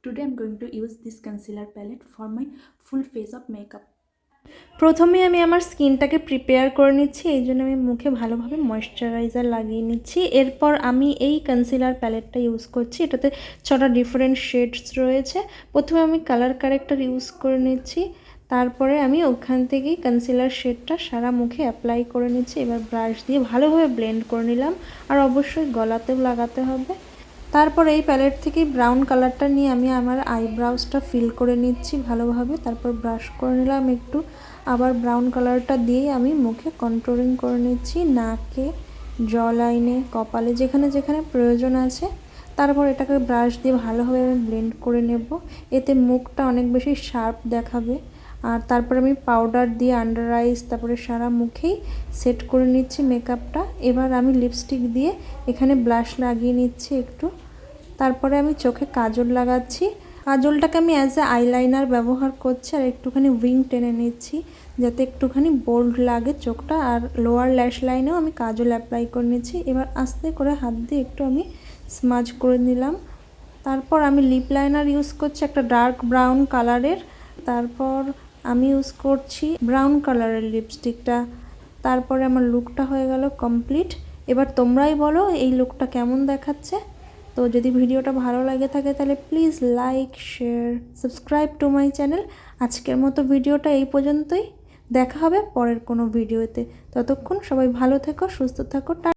Today I'm going to use this concealer palette for my full face of makeup. প্রথমে আমি আমার স্কিনটাকে prepare করে নিচ্ছি, এই জন্য আমি মুখে ভালোভাবে ময়েশ্চারাইজার লাগিয়ে নিচ্ছি। এরপর আমি এই কনসিলার প্যালেটটা ইউজ করছি, এটাতে 6টা ডিফারেন্ট শেডস রয়েছে। প্রথমে আমি কালার কারেক্টার ইউজ করে নিচ্ছি, তারপরে আমি ওখান থেকেই কনসিলার শেডটা সারা মুখে অ্যাপ্লাই করে নিচ্ছি। এবার ব্রাশ দিয়ে ভালোভাবে ব্লেন্ড করে নিলাম, আর অবশ্যই গলাতেও লাগাতে হবে। তারপর এই প্যালেট থেকে ব্রাউন কালারটা নিয়ে আমি আমার আইব্রাউসটা ফিল করে নিচ্ছি ভালোভাবে। তারপর ব্রাশ করে নিলাম একটু, আবার ব্রাউন কালারটা দিয়ে আমি মুখে কন্ট্রোলিং করে নিচ্ছি, নাকে, জ লাইনে, কপালে, যেখানে যেখানে প্রয়োজন আছে। তারপর এটাকে ব্রাশ দিয়ে ভালোভাবে আমি ব্লেন্ড করে নেব, এতে মুখটা অনেক বেশি শার্প দেখাবে। আর তারপর আমি পাউডার দিয়ে আন্ডার আইস, তারপরে সারা মুখেই সেট করে নিচ্ছি মেকআপটা। এবার আমি লিপস্টিক দিয়ে এখানে ব্লাশ লাগিয়ে নিচ্ছি একটু। তারপরে আমি চোখে কাজল লাগাচ্ছি। কাজলটাকে আমি অ্যাজ এ আইলাইনার ব্যবহার করছি, আর একটুখানি উইং টেনে নিচ্ছি যাতে একটুখানি বোল্ড লাগে চোখটা। আর লোয়ার ল্যাশ লাইনেও আমি কাজল অ্যাপ্লাই করে নিচ্ছি। এবার আস্তে করে হাত দিয়ে একটু আমি স্মাজ করে নিলাম। তারপর আমি লিপ লাইনার ইউজ করছি একটা ডার্ক ব্রাউন কালারের। তারপর আমি ইউজ করছি ব্রাউন কালারের লিপস্টিকটা। তারপরে আমার লুকটা হয়ে গেল কমপ্লিট। এবার তোমরাই বলো এই লুকটা কেমন দেখাচ্ছে। তো যদি ভিডিওটা ভালো লাগে থাকে তাহলে please like, share, subscribe to my channel. আজকের মতো ভিডিওটা এই পর্যন্তই, দেখা হবে পরের কোনো ভিডিওতে। ততক্ষণ সবাই ভালো থেকো, সুস্থ থাকো।